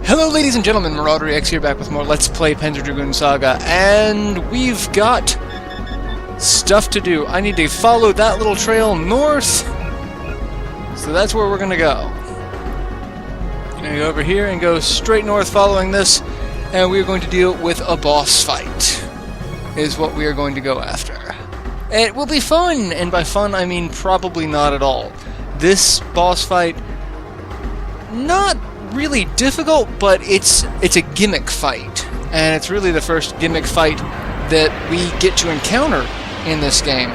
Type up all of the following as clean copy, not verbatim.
Hello ladies and gentlemen, MarauderEX here, back with more Let's Play Panzer Dragoon Saga, and we've got stuff to do. I need to follow that little trail north, so that's where we're gonna go. Gonna go over here and go straight north following this, and we're going to deal with a boss fight, is what we are going to go after. It will be fun, and by fun I mean probably not at all. This boss fight, not really difficult, but it's a gimmick fight, and it's really the first gimmick fight that we get to encounter in this game.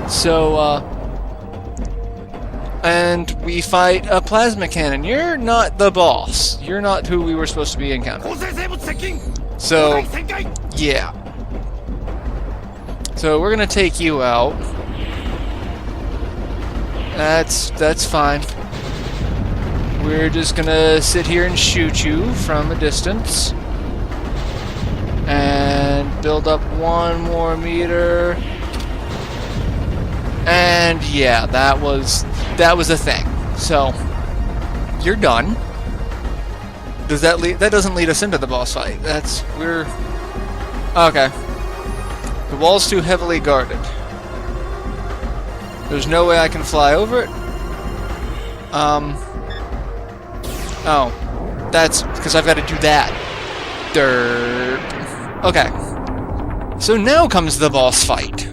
So, and we fight a plasma cannon. You're not the boss. You're not who we were supposed to be encountering. So, yeah. So we're gonna take you out. That's fine. We're just gonna sit here and shoot you from a distance. And build up one more meter. And yeah, that was a thing. So you're done. Does that doesn't lead us into the boss fight. We're okay. The wall's too heavily guarded. There's no way I can fly over it. Oh, that's because I've got to do that. Derp. Okay. So now comes the boss fight.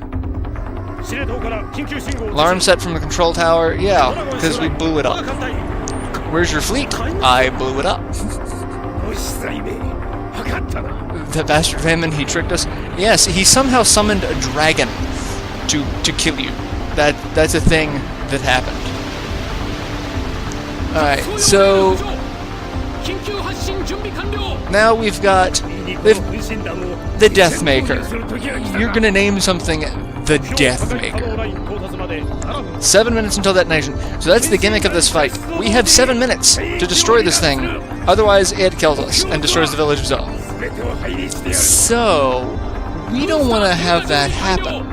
Alarm set from the control tower. Yeah, because we blew it up. Where's your fleet? I blew it up. The bastard Vaman, he tricked us. Yes, he somehow summoned a dragon to kill you. That's a thing that happened. Alright, so now we've got the Deathmaker. You're gonna name something the Deathmaker. 7 minutes until detonation. So that's the gimmick of this fight. We have 7 minutes to destroy this thing. Otherwise, it kills us and destroys the village as well. So we don't want to have that happen.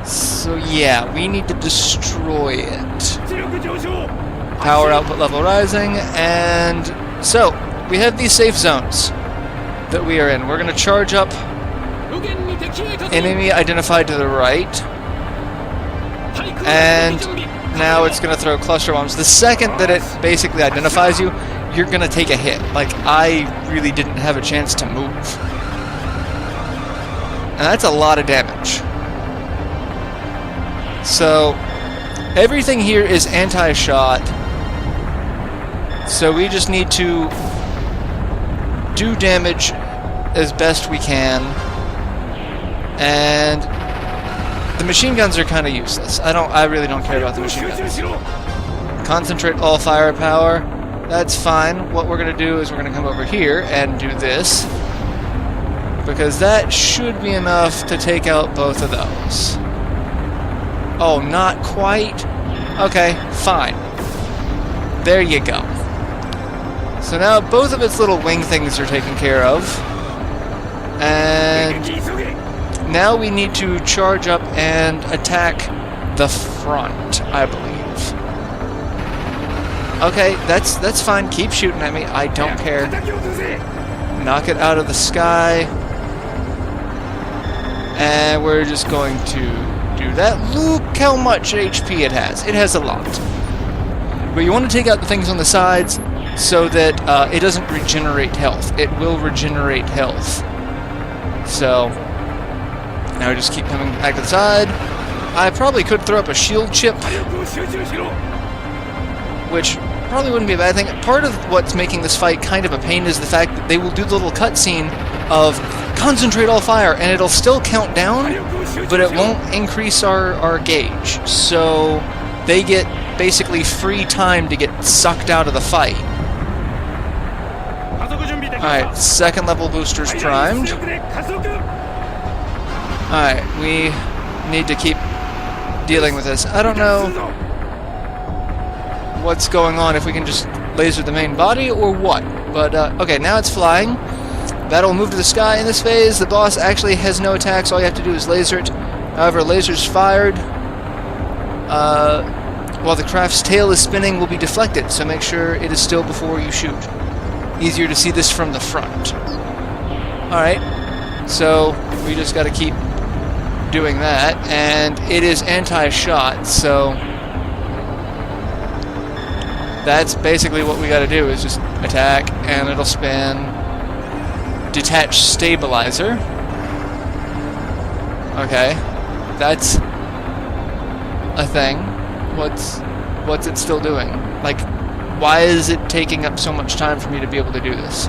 So yeah, we need to destroy it. Power output level rising, and so we have these safe zones that we are in. We're going to charge up enemy identified to the right, and now it's going to throw cluster bombs. The second that it basically identifies you, you're going to take a hit. Like, I really didn't have a chance to move. And that's a lot of damage. So everything here is anti-shot. So we just need to do damage as best we can. And the machine guns are kind of useless. I really don't care about the machine guns. Concentrate all firepower. That's fine. What we're going to do is we're going to come over here and do this, because that should be enough to take out both of those. Oh, not quite? Okay, fine. There you go. So now both of its little wing things are taken care of. And now we need to charge up and attack the front, I believe. Okay, that's fine. Keep shooting at me. I don't care. Knock it out of the sky. And we're just going to do that. Look how much HP it has. It has a lot. But you want to take out the things on the sides so that it doesn't regenerate health. It will regenerate health. So now we just keep coming back to the side. I probably could throw up a shield chip, which probably wouldn't be a bad thing. Part of what's making this fight kind of a pain is the fact that they will do the little cutscene of concentrate all fire, and it'll still count down, but it won't increase our gauge. So they get basically free time to get sucked out of the fight. Alright, second level boosters primed. Alright, we need to keep dealing with this. I don't know what's going on, if we can just laser the main body or what. But, okay, now it's flying. That'll move to the sky in this phase. The boss actually has no attacks. All you have to do is laser it. However, lasers fired while the craft's tail is spinning will be deflected, so make sure it is still before you shoot. easier to see this from the front. Alright, so we just gotta keep doing that, and it is anti-shot, so that's basically what we gotta do, is just attack, and it'll spin detach stabilizer. Okay, that's a thing. What's it still doing? Like, why is it taking up so much time for me to be able to do this?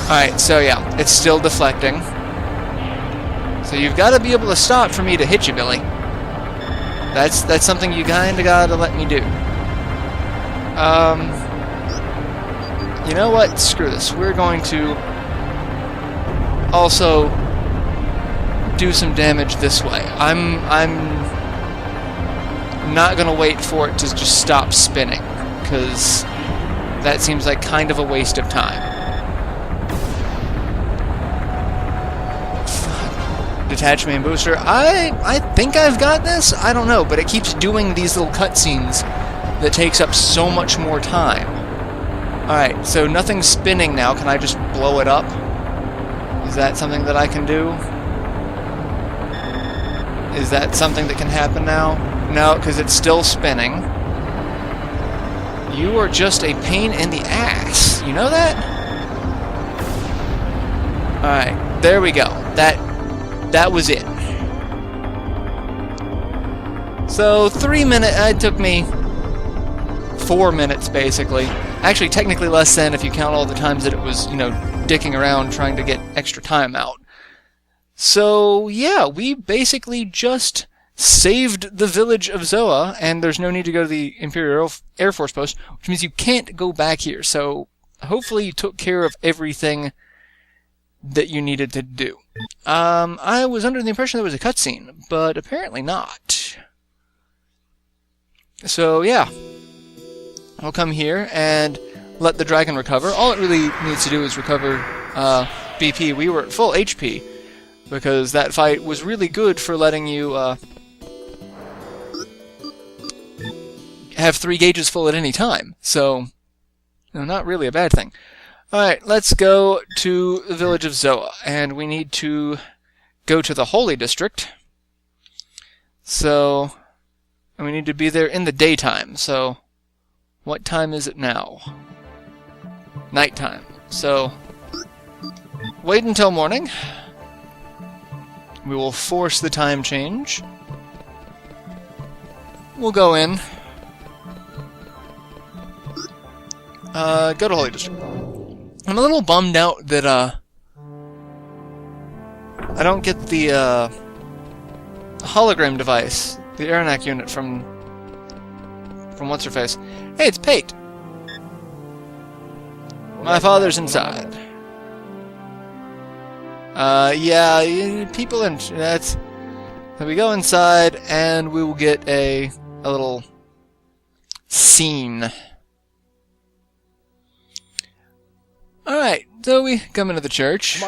Alright, so yeah, it's still deflecting. So you've got to be able to stop for me to hit you, Billy. That's something you kinda gotta let me do. You know what? Screw this. We're going to also do some damage this way. I'm not gonna wait for it to just stop spinning, because that seems like kind of a waste of time. Detach main booster. I think I've got this. I don't know, but it keeps doing these little cutscenes that takes up so much more time. Alright, so nothing's spinning now. Can I just blow it up? Is that something that I can do? Is that something that can happen now? No, because it's still spinning. You are just a pain in the ass. You know that? Alright, there we go. That was it. So 3 minutes, it took me 4 minutes basically. Actually, technically less than if you count all the times that it was, you know, dicking around trying to get extra time out. So yeah, we basically just saved the village of Zoa, and there's no need to go to the Imperial Air Force Post, which means you can't go back here. So hopefully you took care of everything that you needed to do. I was under the impression there was a cutscene, but apparently not. So yeah, we'll come here and let the dragon recover. All it really needs to do is recover BP. We were at full HP, because that fight was really good for letting you have 3 gauges full at any time. So, no, not really a bad thing. Alright, let's go to the village of Zoa, and we need to go to the Holy District. So, and we need to be there in the daytime. So, what time is it now? Nighttime. So, wait until morning. We will force the time change. We'll go in. Go to Holy District. I'm a little bummed out that, I don't get the, hologram device, the Aeronac unit from What's-Her-Face. Hey, it's Pate! My father's inside. Yeah, people in... that's... So we go inside, and we will get a little scene. Alright, so we come into the church.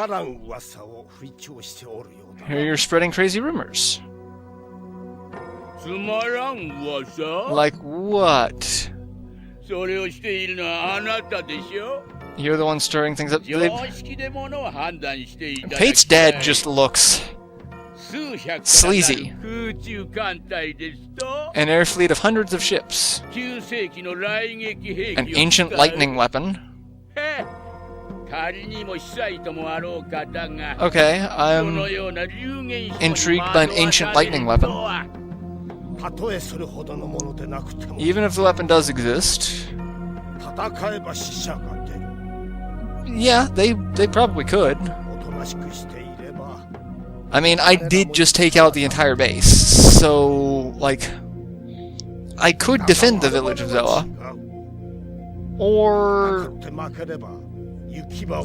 Here you're spreading crazy rumors. Like what? You're the one stirring things up. Pate's dad just looks sleazy. An air fleet of hundreds of ships. An ancient lightning weapon. Okay, I'm intrigued by an ancient lightning weapon. Even if the weapon does exist... Yeah, they probably could. I mean, I did just take out the entire base, so, like... I could defend the village of Zoa. Or...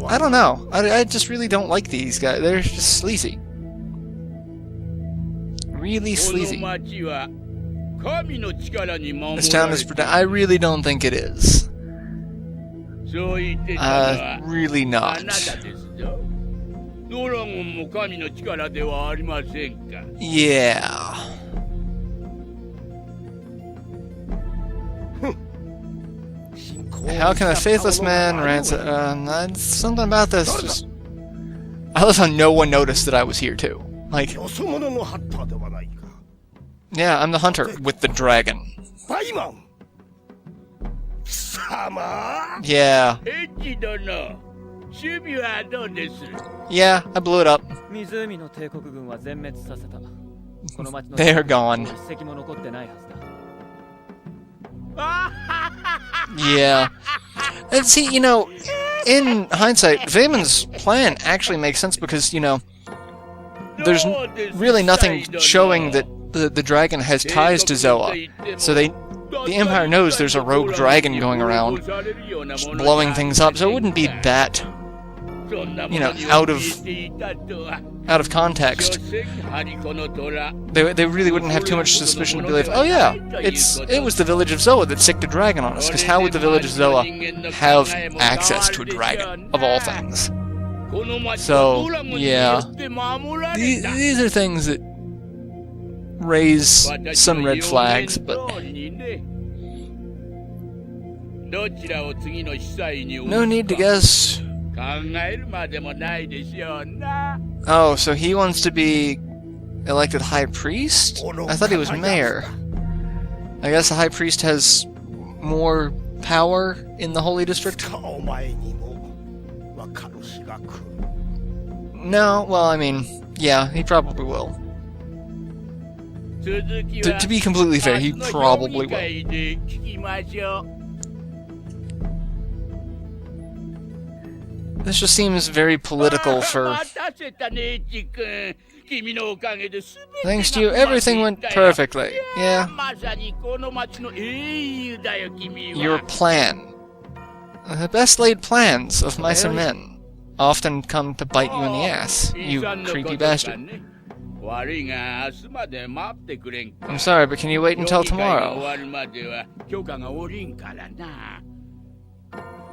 I don't know. I just really don't like these guys. They're just sleazy. Really sleazy. This town is... I really don't think it is. Really not. Yeah. How can a faithless man ransom... something about this just... I love how no one noticed that I was here too. Like... Yeah, I'm the hunter with the dragon. Yeah. Yeah, I blew it up. They're gone. Yeah. And see, you know, in hindsight, Vaymon's plan actually makes sense because, you know, there's really nothing showing that the dragon has ties to Zoa. So the Empire knows there's a rogue dragon going around, just blowing things up, so it wouldn't be that, you know, out of context. They really wouldn't have too much suspicion to be like, oh yeah, it was the village of Zoa that sicked a dragon on us, because how would the village of Zoa have access to a dragon, of all things? So, yeah, these are things that raise some red flags, but no need to guess. Oh, so he wants to be elected High Priest? I thought he was Mayor. I guess the High Priest has more power in the Holy District? No, well, I mean, yeah, he probably will. To be completely fair, he probably will. This just seems very political for... Thanks to you, everything went perfectly. Yeah. Your plan. The best laid plans of mice and men often come to bite you in the ass, you creepy bastard. I'm sorry, but can you wait until tomorrow?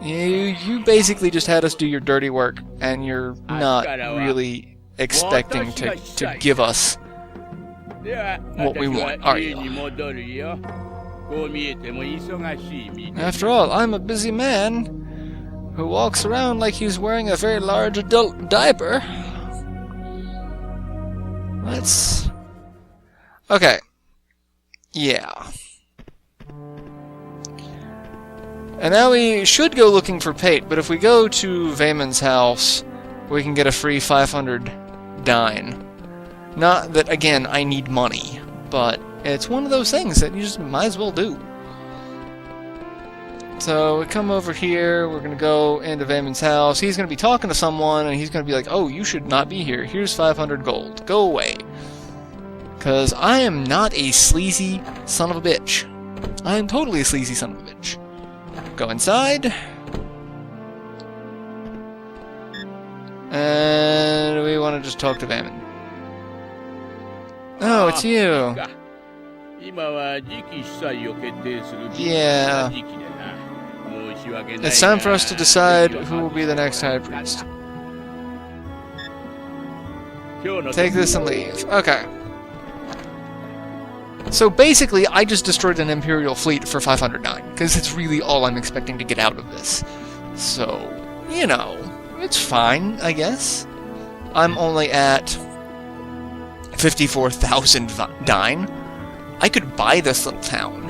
You basically just had us do your dirty work, and you're not really expecting to give us what we want, are you? After all, I'm a busy man who walks around like he's wearing a very large adult diaper. Let's... Okay. Yeah. And now we should go looking for Pate, but if we go to Vaymon's house, we can get a free 500 dine. Not that, again, I need money, but it's one of those things that you just might as well do. So we come over here, we're going to go into Vaymon's house, he's going to be talking to someone, and he's going to be like, oh, you should not be here, here's 500 gold, go away. Because I am not a sleazy son of a bitch. I am totally a sleazy son of a bitch. Go inside. And we want to just talk to Vaymon. Oh, it's you. Yeah. It's time for us to decide who will be the next High Priest. Take this and leave. Okay. So basically, I just destroyed an Imperial fleet for 509, because it's really all I'm expecting to get out of this. So, you know, it's fine, I guess. I'm only at 54,000 dine. I could buy this little town.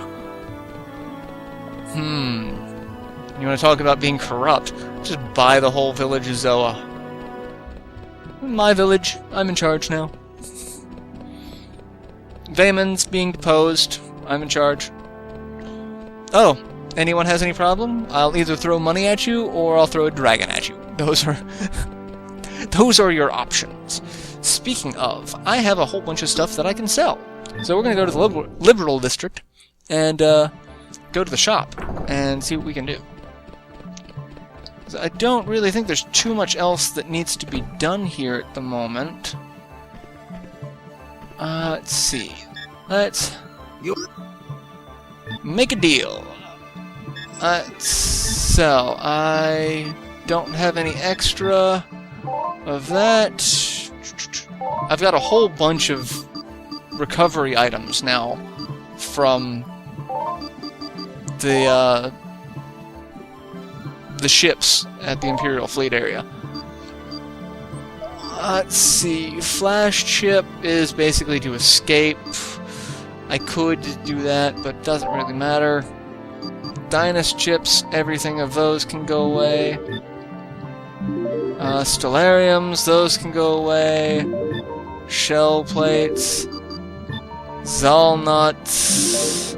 You want to talk about being corrupt? Just buy the whole village of Zoa. My village. I'm in charge now. Vaymon's being deposed. I'm in charge. Oh, anyone has any problem? I'll either throw money at you, or I'll throw a dragon at you. Those are your options. Speaking of, I have a whole bunch of stuff that I can sell. So we're going to go to the Liberal District, and go to the shop, and see what we can do. I don't really think there's too much else that needs to be done here at the moment. Let's see. Let's make a deal. So, I don't have any extra of that. I've got a whole bunch of recovery items now from the the ships at the Imperial Fleet area. Let's see. Flash chip is basically to escape. I could do that, but it doesn't really matter. Dynast chips, everything of those can go away. Stellariums, those can go away. Shell plates. Zalnuts.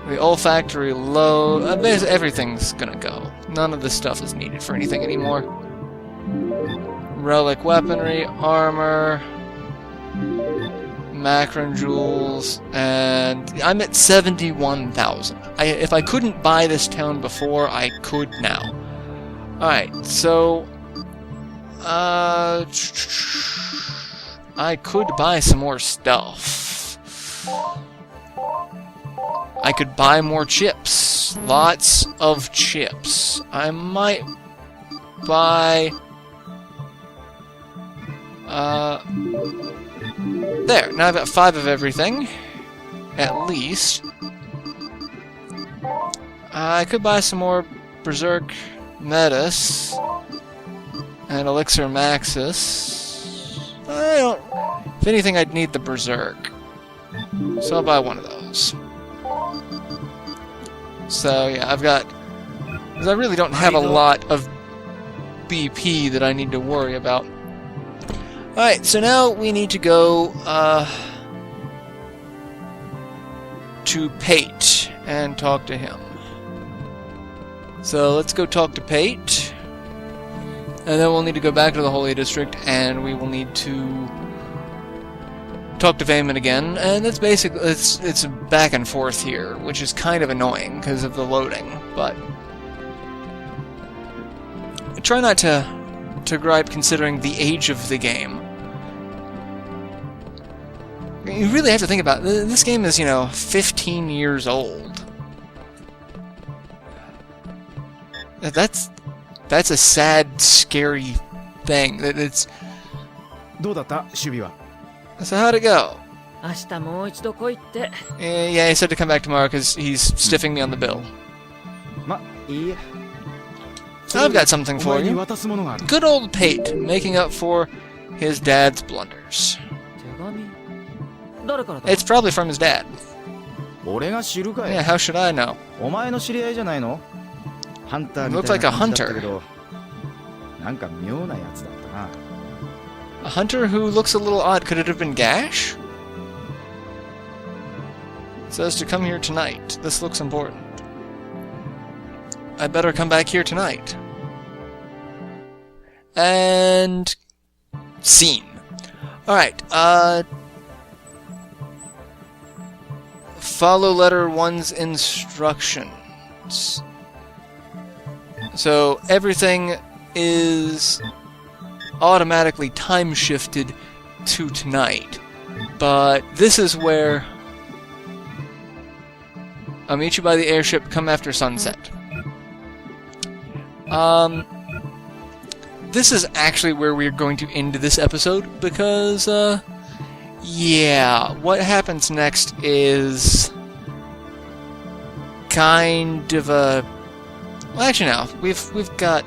The olfactory load. Everything's gonna go. None of this stuff is needed for anything anymore. Relic weaponry, armor, Macron jewels, and I'm at 71,000. If I couldn't buy this town before, I could now. Alright, so I could buy some more stuff. I could buy more chips. Lots of chips. I might buy there, now I've got 5 of everything, at least. I could buy some more Berserk Metis and Elixir Maxis. If anything, I'd need the Berserk. So I'll buy one of those. So yeah, I've got... because I really don't have a lot of BP that I need to worry about. Alright, so now we need to go to Pate and talk to him. So let's go talk to Pate. And then we'll need to go back to the Holy District and we will need to talk to Vayman again. And that's basically, it's back and forth here, which is kind of annoying because of the loading, but I try not to gripe considering the age of the game. You really have to think about it. This game is, 15 years old. That's a sad, scary thing. It's... So how'd it go? Yeah, he said to come back tomorrow because he's stiffing me on the bill. I've got something for you. Good old Pate, making up for his dad's blunders. It's probably from his dad. Yeah, how should I know? It looked like a hunter. A hunter who looks a little odd. Could it have been Gash? It says to come here tonight. This looks important. I better come back here tonight. And... scene. Alright, follow letter 1's instructions. So everything is automatically time shifted to tonight. But this is where I'll meet you by the airship, come after sunset. This is actually where we're going to end this episode, because, yeah, what happens next is kind of a... well, actually, no, we've got...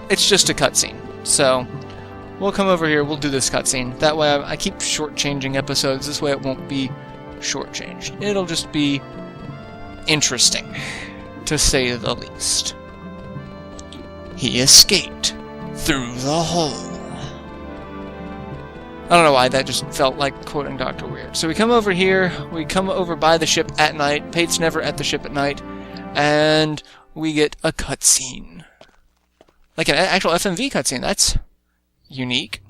it's just a cutscene, so we'll come over here, we'll do this cutscene. That way I keep shortchanging episodes, this way it won't be shortchanged. It'll just be interesting, to say the least. He escaped through the hole. I don't know why that just felt like quoting Dr. Weird. So we come over here, we come over by the ship at night, Pate's never at the ship at night, and we get a cutscene. Like an actual FMV cutscene, that's unique.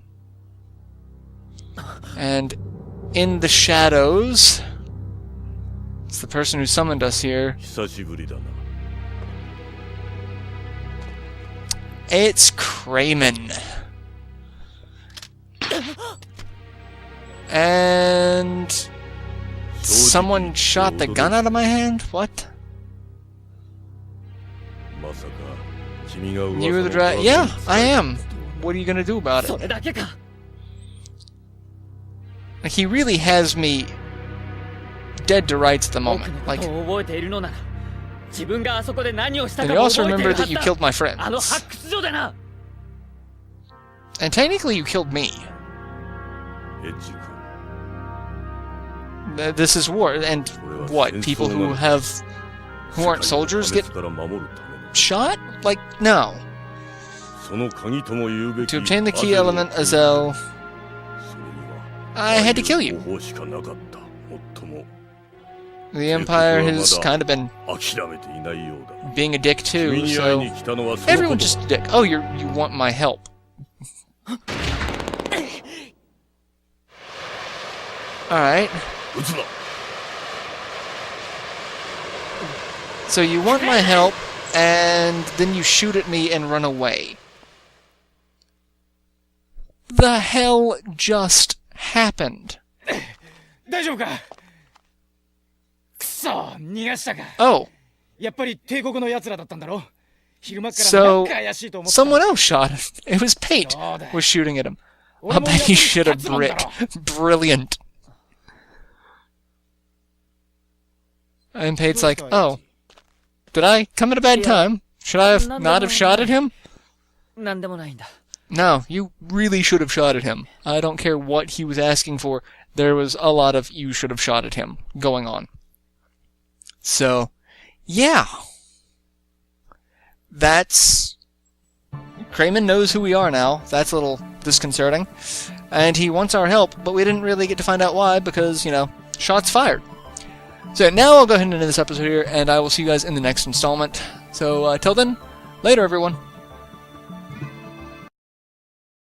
And in the shadows, it's the person who summoned us here. It's Kramen. And someone shot the gun out of my hand? What? You were the dragon? Yeah, I am. What are you gonna do about it? Like, he really has me dead to rights at the moment. Like, And you also remember that you killed my friends. And technically you killed me. This is war, and what? People who aren't soldiers get shot? Like, no. To obtain the key element, Azel, I had to kill you. The Empire has kind of been being a dick too, so everyone's just a dick. Oh, you want my help. Alright. So you want my help, and then you shoot at me and run away. The hell just happened? Oh. So, someone else shot him. It was Pate was shooting at him. I bet he shit a brick. Brilliant. And Pate's like, oh, did I come at a bad time? Should I have not have shot at him? No, you really should have shot at him. I don't care what he was asking for. There was a lot of you should have shot at him going on. So, yeah. That's... Kramen knows who we are now. That's a little disconcerting. And he wants our help, but we didn't really get to find out why because, you know, shots fired. So now I'll go ahead and end this episode here, and I will see you guys in the next installment. So, till then, later everyone.